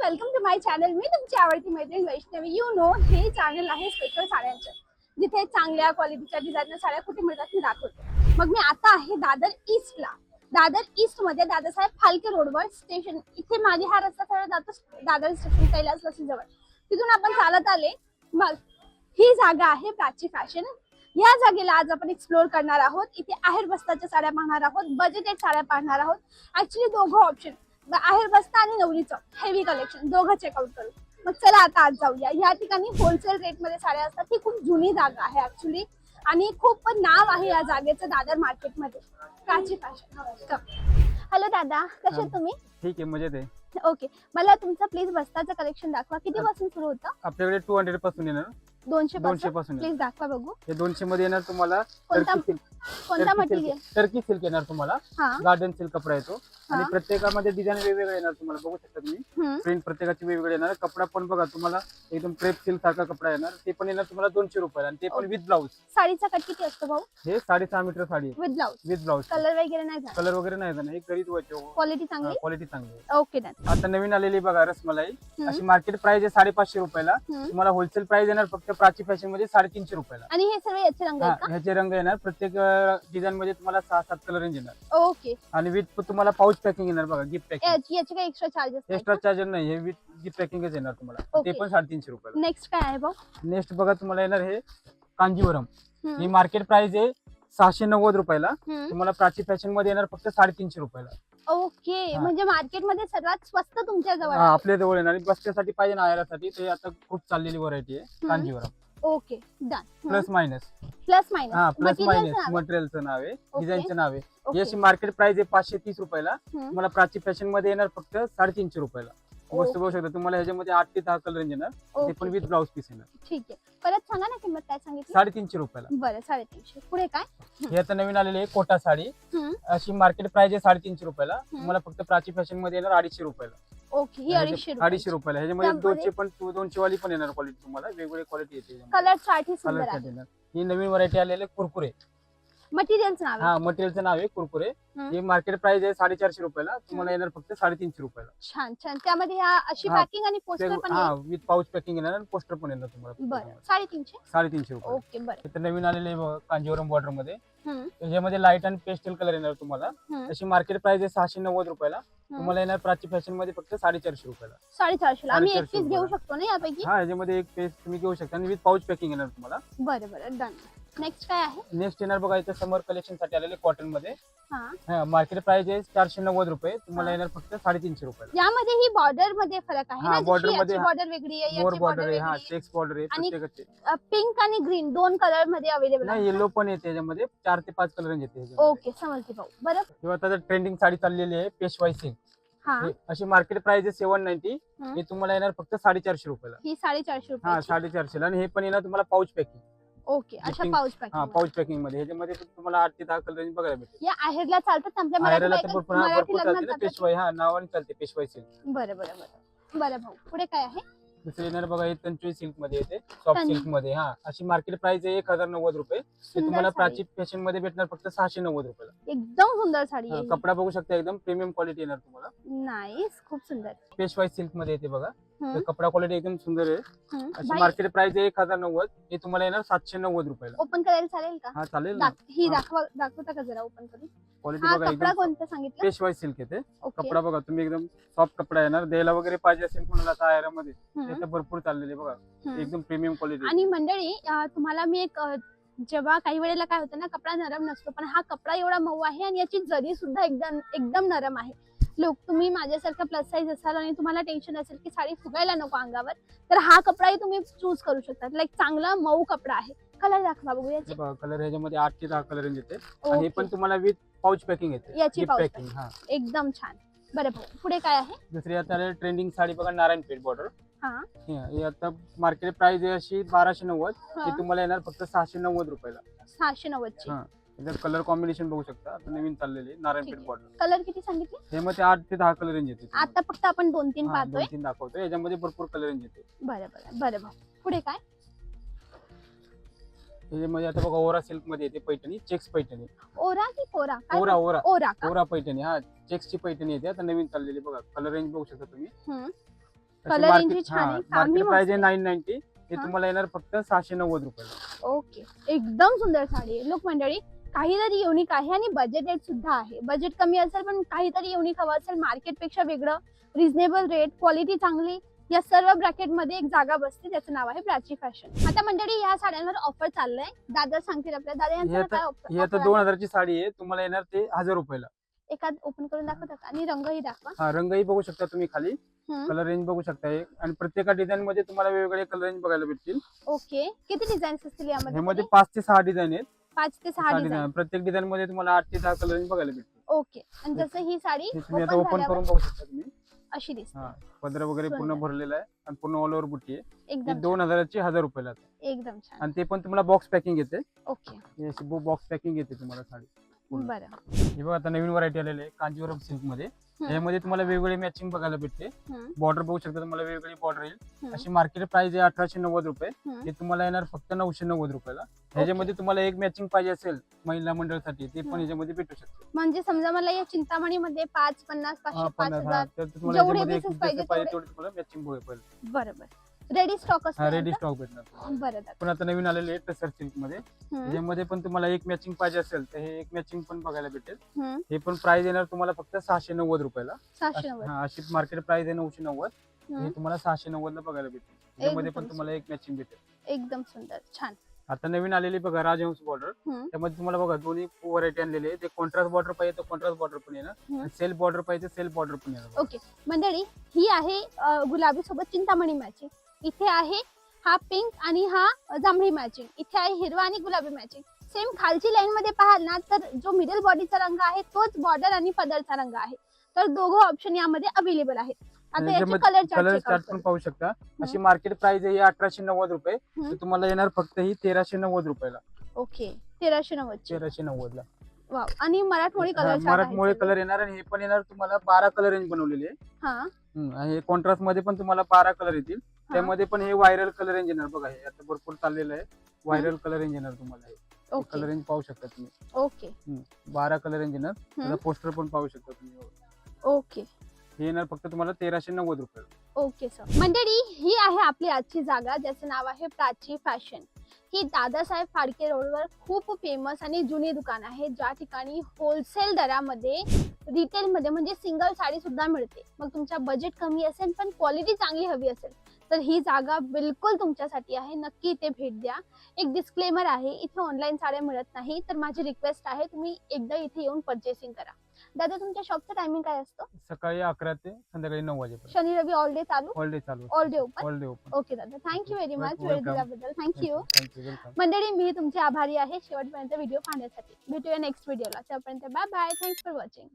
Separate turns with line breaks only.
Welcome to my channel. मी तुमची आवडती मैत्रीण वैष्णवी. यू नो हे चॅनल आहे स्पेशल साड्यांचं, जिथे चांगल्या क्वालिटीच्या डिझाईनर साड्या कुठे मिळतात ते दाखवते. मग मी आता आहे दादर ईस्टला. दादर ईस्ट मध्ये दादासाहेब फाळके रोडवर स्टेशन इथे माझी हा रस्ता सरळ जातो दादर स्टेशन कैलास बसी जवळ. तिथून आपण चालत आले. मग ही जागा आहे प्राची फॅशन. या जागेला आज आपण एक्सप्लोर करणार आहोत. इथे आहेर बस्ताच्या साड्या पाहणार आहोत, बजेटेड साड्या पाहणार आहोत. ऍक्च्युली दोघं ऑप्शन, आहेर बस्ता आणि नवरीचं हेवी कलेक्शन दोघं चेकआउट करू. मग चला आता आज जाऊया. या ठिकाणी होलसेल रेट मध्ये साड्या असतात. ही खूप जुनी जागा आहे ऍक्च्युली आणि खूप नाव आहे या जागेचं दादर मार्केटमध्ये. प्राची फॅशन. हॅलो दादा, कसे आहेत तुम्ही?
ठीक आहे, मजेत आहे.
ओके, मला तुमचं प्लीज बस्ताचं कलेक्शन दाखवा. किती पासून सुरू होतं?
आपल्याकडे 200 पासून येणार.
200
पासून
प्लीज दाखवा बघू.
हे 200 मध्ये येणार तुम्हाला.
कोणता मटेरियल?
टर्की सिल्क येणार तुम्हाला. गार्डन सिल्क कपडा येतो आणि प्रत्येकामध्ये डिझाईन वेगवेगळे येणार तुम्हाला. बघू शकता तुम्ही, प्रिंट प्रत्येकाची वेगवेगळे येणार. कपडा पण बघा तुम्हाला एकदम क्रेप सिल्क सारखा कपडा येणार. ते पण येणार तुम्हाला 200 रुपयाला आणि ते पण विथ ब्लाऊज.
साडीचा कट किती असतो भाऊ?
हे 6.5 meter sari
with blouse.
With blouse.
Colour वगैरे नाही जाणार?
कलर वगैरे नाही जाणार. हे गरीब
क्वालिटी चांगली.
क्वालिटी चांगली.
Okay done.
आता नवीन आलेली बघा रसमलाई. अशी मार्केट प्राइस आहे 550 रुपयाला. तुम्हाला होलसेल प्राइस येणार फक्त प्राची फॅशन मध्ये 350 रुपयाला.
आणि हे सर्व याचे रंग आहेत का?
ह्याचे रंग येणार. प्रत्येक डिझाईन मध्ये तुम्हाला 6-7 कलर रेंज येणार.
ओके.
आणि विथ तुम्हाला पाऊच पॅकिंग येणार बघा. Gift packing.
याचे काही एक्स्ट्रा चार्जेस?
एक्स्ट्रा चार्जर नाही. हे विथ गिफ्ट पॅकिंगच येणार तुम्हाला. ते पण 350 रुपयाला.
नेक्स्ट काय आहे भाऊ?
नेक्स्ट बघा तुम्हाला येणार हे कांजीवरम. ही मार्केट प्राइस आहे 690 रुपयाला. तुम्हाला प्राची फॅशन मध्ये येणार फक्त 350 रुपयाला.
ओके, म्हणजे मार्केटमध्ये सर्वात स्वस्त तुमच्या जवळ
आपल्या जवळ येणार. आणि बस्त्यासाठी पाहिजे ना आयासाठी ते आता खूप चाललेली व्हरायटी आहे Kanjeevaram.
Okay done.
Plus minus.
Plus minus.
हा, प्लस मायनस मटेरियलचं नाव आहे, डिझाईनचं नाव आहे. याची मार्केट प्राइस आहे 530 रुपयाला. तुम्हाला प्राची फॅशन मध्ये येणार फक्त 350 रुपयाला. वस्तू बघू शकता तुम्हाला. ह्याच्यामध्ये 8 ते 10 कलर रेंज येणार. ते पण विथ ब्लाऊज पीस येणार.
ठीक आहे, परत सांगा ना किंमत काय सांगितली?
350 रुपयाला.
बरं 350. पुढे काय?
हे आता नवीन आलेली आहे कोटा साडी. अशी मार्केट प्राइस आहे 350 रुपयाला. तुम्हाला फक्त प्राची फॅशन मध्ये येणार 250 रुपयाला.
ओके, ही 250
रुपयाला. ह्याच्यामध्ये 200 वाली पण येणार क्वालिटी तुम्हाला. वेगवेगळी क्वालिटी येते.
कलर चार्ट ही सुंदर आहे.
ही नवीन व्हरायटी आलेली आहे कुरकुरे.
मटेरियलचं नाव आहे?
हा, मटेरियलचं नाव आहे कुरकुरे. हे मार्केट प्राइस आहे 450 रुपयाला. तुम्हाला येणार फक्त 350 रुपयाला.
छान छान. त्यामध्ये ह्या अशी पॅकिंग आणि पोस्टर पण
हा, विथ पाऊच पॅकिंग येणार आणि पोस्टर पण येणार तुम्हाला.
बरं 350.
350 रुपये.
ओके बरं.
इथे नवीन आलेले कांजीवरम बॉर्डर मध्ये. त्याच्यामध्ये लाईट आणि पेस्टल कलर येणार तुम्हाला. अशी मार्केट प्राइस आहे 690 रुपयाला. तुम्हाला येणार प्राची फॅशन मध्ये फक्त 450 रुपयाला.
450. आम्ही एक पीस घेऊ शकतो ना यापैकी?
हा, याच्यामध्ये एक पीस तुम्ही घेऊ शकता आणि विथ पाऊच पॅकिंग येणार तुम्हाला.
बरं बरं डन. नेक्स्ट काय आहे?
नेक्स्ट येणार बघा इथे समर कलेक्शन साठी आलेले कॉटन मध्ये. मार्केट प्राइस आहे 490 रुपये. तुम्हाला येणार फक्त 350 रुपये.
यामध्ये ही बॉर्डर मध्ये फरक आहे ना?
बॉर्डर मध्ये
बॉर्डर वेगळी आहे,
मोर
याची
बॉर्डर आहे. हा,
वेगळी आहे.
चेक्स बॉर्डर आहे प्रत्येकाचे.
पिंक आणि ग्रीन दोन कलर मध्ये अवेलेबल आहे.
नाही, येलो पण येते याच्यामध्ये. 4 ते 5 कलर येते.
ओके, समजते भाऊ. बरं,
किंवा आता ट्रेंडिंग साडी चाललेली आहे पेशवाई सिल्क. अशी मार्केट प्राइस आहे 790. हे तुम्हाला येणार फक्त 450 रुपयाला.
ही 450 रुपये.
हा, 450 आणि हे पण येणार तुम्हाला पाऊच पॅकिंग.
ओके, अशा पाऊच पॅकिंग.
हा, पाऊच पॅकिंग मध्ये. ह्याच्यामध्ये तुम्हाला 8 ते 10 कलर बघायला भेटेल.
या आहेरला चालतात आपल्या
आहेरला
मराठी
तर
बायका-
भरपूर
मराठी
चालते ना
लग्नात
पेशवाई. हा, नावाने चालते पेशवाई सिल्क.
बरं बरं बरं बरं भाऊ. पुढे काय आहे?
दुसरे येणार बघा हे तंचुई सिल्क मध्ये येते. सॉफ्ट सिल्क मध्ये. हा, अशी मार्केट प्राइस आहे 1090 रुपये. ते तुम्हाला प्राची फॅशन मध्ये भेटणार फक्त 690 रुपयाला.
एकदम सुंदर साडी आहे.
कपडा बघू शकता एकदम प्रीमियम क्वालिटी येणार तुम्हाला.
नाईस, खूप सुंदर.
पेशवाई सिल्क मध्ये येते बघा. कपडा क्वालिटी एकदम सुंदर आहे. अशी मार्केट प्राइस आहे 1090. हे तुम्हाला येणार 790 रुपयाला.
ओपन करायला चालेल का?
हा, चालेल ना.
ही दाखवता का जरा ओपन करून?
क्वालिटी
हा,
बघा
कपडा
एकदम.
कोणता सांगितलं?
पेशवाई सिल्क येते.
ओके.
कपडा बघा तुम्ही एकदम सॉफ्ट कपडा येणार. द्यायला वगैरे पाहिजे असेल कोणाला तयारामध्ये ते भरपूर चाललेले बघा. एकदम प्रीमियम क्वालिटी.
आणि मंडळी तुम्हाला मी एक जेव्हा काही वेळेला काय होतं ना, कपडा नरम नसतो, पण हा कपडा एवढा मऊ आहे आणि याची जरी सुद्धा एकदम नरम आहे. लोक तुम्ही माझ्यासारखा प्लस साईज असाल आणि तुम्हाला टेन्शन असेल की साडी फुगायला नको अंगावर, तर हा कपडाही तुम्ही चूज करू शकता. लाईक चांगला मऊ कपडा आहे. कलर दाखवा बघू याचे.
कलर ह्याच्यामध्ये 8 ते 10 कलर येते. आणि हे पण तुम्हाला विथ पाऊच पॅकिंग येते.
याची
गिफ्ट
पाऊच
पॅकिंग. हा,
एकदम छान. बरं भाऊ, पुढे काय आहे?
दुसरी आता ट्रेंडिंग साडी बघा नारायणपेठ बॉर्डर.
हा,
हे आता मार्केट प्राइस आहे अशी 1290. हे तुम्हाला येणार फक्त 690 रुपयाला.
690 ची.
हा, त्याच्यात कलर कॉम्बिनेशन बघू शकता. आता नवीन चाललेली नारायणपेठ बॉर्डर.
कलर किती सांगितले?
ह्यामध्ये 8 ते 10 कलर रेंज येते.
आता फक्त आपण 2-3 पाहतोय.
2-3 दाखवतोय. याच्यामध्ये भरपूर कलर रेंज येते.
बरं बरं बरं भाऊ. पुढे काय?
त्याच्यामध्ये आता बघा ओरा सिल्क मध्ये येते पैठणी. चेक्स पैठणी.
ओरा की कोरा? काय?
ओरा ओरा
ओरा का?
ओरा पैठणी. हा, चेक्सची पैठणी येते. आता नवीन चाललेली बघा. कलर रेंज बघू शकता तुम्ही.
कलर रेंज छान आहे, कामही
मार्केट प्राइस आहे
मस्त आहे.
990, हे
हा.
तुम्हाला येणार फक्त 690 रुपयाला.
ओके, एकदम सुंदर साडी आहे. लोक मंडळी काहीतरी युनिक आहे आणि बजेटेड सुद्धा आहे. बजेट कमी असेल पण काहीतरी युनिक हवं असेल, मार्केटपेक्षा वेगळं, रिझनेबल रेट, क्वालिटी चांगली, या सर्व ब्रॅकेट मध्ये एक जागा बसते, त्याचं नाव आहे प्राची फॅशन. आता मंडळी या साड्यांवर ऑफर चाललंय, दादा सांगतील आपल्याला. दादा यांचं काय
ही आता 2000 ची साडी आहे, तुम्हाला येणार ते 1000 रुपयाला.
एखाद ओपन करून दाखवता का? आणि रंगही दाखवा.
हा, रंगही बघू शकता तुम्ही खाली,
हम्म.
कलर रेंज बघू शकता हे. आणि प्रत्येक डिझाईन मध्ये तुम्हाला वेगवेगळे कलर रेंज बघायला भेटतील.
ओके, किती डिझाईन्स असतील यामध्ये?
ह्यामध्ये 5 ते 6 डिझाईन आहेत.
5 ते 6 डिझाईन.
प्रत्येक डिझाईन मध्ये तुम्हाला 8 ते 10 कलर रेंज बघायला भेटतील.
ओके, आणि जसं ही साडी
हे तुम्ही आता ओपन करून बघू शकता तुम्ही.
अशी दिसते.
हा, पदर वगैरे पूर्ण भरलेला आहे आणि पूर्ण ऑल ओव्हर बुट्टी आहे.
एकदम
2000 ची 1000 रुपयाला आहे.
एकदम छान.
आणि ते पण तुम्हाला बॉक्स पॅकिंग येते.
ओके,
हे अशी बॉक्स पॅकिंग येते तुम्हाला साडी.
बरं.
हे बघा आता नवीन व्हरायटी आलेली आहे कांजीवरम सिल्क मध्ये. यामध्ये तुम्हाला वेगवेगळे मॅचिंग बघायला भेटते. बॉर्डर बघू शकता तुम्हाला, वेगवेगळी बॉर्डर येईल. अशी मार्केट प्राइस आहे 1890 रुपये, हे तुम्हाला येणार फक्त 990 रुपयाला. ह्याच्यामध्ये तुम्हाला एक मॅचिंग पाहिजे असेल महिला मंडळासाठी, ते पण ह्याच्यामध्ये भेटू शकते.
म्हणजे समजा मला या चिंतामणी मध्ये 5, 50, 500, 5000
तर तुम्हाला
जेवढे
ह्याच्यामध्ये
pieces
एक
पाहिजे
पाहिजे तेवढे तुम्हाला मॅचिंग बघेल.
बरोबर. रेडी स्टॉक
हा,
असतो
रेडी
यांचा?
स्टॉक भेटणार.
बरं दादा.
पण आता नवीन आलेले आहे टसर सिल्क मध्ये.
हम्म,
त्याच्यामध्ये पण तुम्हाला एक मॅचिंग पाहिजे असेल तर हे एक मॅचिंग पण बघायला भेटेल.
हम्म.
हे पण प्राइस येणार तुम्हाला फक्त 690 रुपयाला.
690.
हा, अशी मार्केट प्राइस आहे 990. हे
हम्म,
तुम्हाला 690 ला बघायला भेटेल. त्यामध्ये पण
एकदम
तुम्हाला एक मॅचिंग भेटेल.
एकदम सुंदर, छान.
आता नवीन आलेली बघा राजहंस बॉर्डर.
हम्म,
त्यामध्ये तुम्हाला बघा दोन्ही व्हरायटी आणलेली आहे. ते कॉन्ट्रास्ट बॉर्डर पाहिजे तर कॉन्ट्रास्ट बॉर्डर पण येणार, सेल्फ बॉर्डर पाहिजे सेल्फ बॉर्डर पण येणार.
ओके मंडळी, ही आहे गुलाबी सोबत चिंतामणी मॅचिंग. इथे आहे हा पिंक आणि हा जांभळी मॅचिंग. इथे आहे हिरवा आणि गुलाबी मॅचिंग. सेम खालची लाईन मध्ये पाहाल ना, तर जो मिडल बॉडीचा रंग आहे तोच बॉर्डर आणि पदरचा रंग आहे. तर दोघं ऑप्शन यामध्ये अवेलेबल आहेत. आता याचे कलर
कलर
चार्ट
चार्ट पण पाहू शकता. अशी मार्केट प्राइस आहे 1890 रुपये, तर तुम्हाला येणार फक्त ही 1390 रुपयाला.
ओके, 1390.
1390 ला.
वाव. आणि मराठमोळी कलर चार्ट
मराठमोळे कलर येणार. आणि हे पण येणार तुम्हाला 12 कलर रेंज बनवलेली आहे.
हा,
आणि कॉन्ट्रास्ट मध्ये पण तुम्हाला 12 कलर येतील. त्यामध्ये पण हे व्हायरल कलर रेंज येणार. बघा हे आता भरपूर चाललेलं आहे, व्हायरल कलर रेंज येणार तुम्हाला. हे
ओके
कलर रेंज पाहू शकता तुम्ही.
ओके
12 कलर रेंज येणार. त्याचा पोस्टर पण पाहू शकता तुम्ही.
ओके
हे येणार फक्त तुम्हाला 1390 रुपये.
Okay sir. मंडळी, ही आहे आपली आजची जागा, ज्याचं नाव आहे प्राची फॅशन. ही दादासाहेब फाळके रोडवर खूप फेमस आणि जुनी दुकान आहे, ज्या ठिकाणी होलसेल दरामध्ये रिटेल मध्ये म्हणजे सिंगल साडी सुद्धा मिळते. मग तुमचा बजेट कमी असेल पण क्वालिटी चांगली हवी असेल तर ही जागा बिलकुल तुमच्यासाठी आहे. नक्की इथे भेट द्या. एक डिस्क्लेमर आहे, इथे ऑनलाईन साड्या मिळत नाही, तर माझी रिक्वेस्ट आहे तुम्ही एकदा इथे येऊन परचेसिंग करा. दादा, तुमच्या शॉपचं टायमिंग काय असतं?
सकाळी 11 ते संध्याकाळी 9 वाजेपर्यंत.
शनी रवी ऑल डे चालू?
ऑल डे चालू.
All day open?
All day open.
Okay दादा, थँक्यू व्हेरी मच वेळ
Welcome.
दिल्याबद्दल. थँक्यू.
वेलकम.
मंडळी, मी तुमचे आभारी आहे शेवटपर्यंत व्हिडिओ पाहण्यासाठी. भेटूया नेक्स्ट व्हिडिओला. त्यापर्यंत bye bye. Thanks for watching.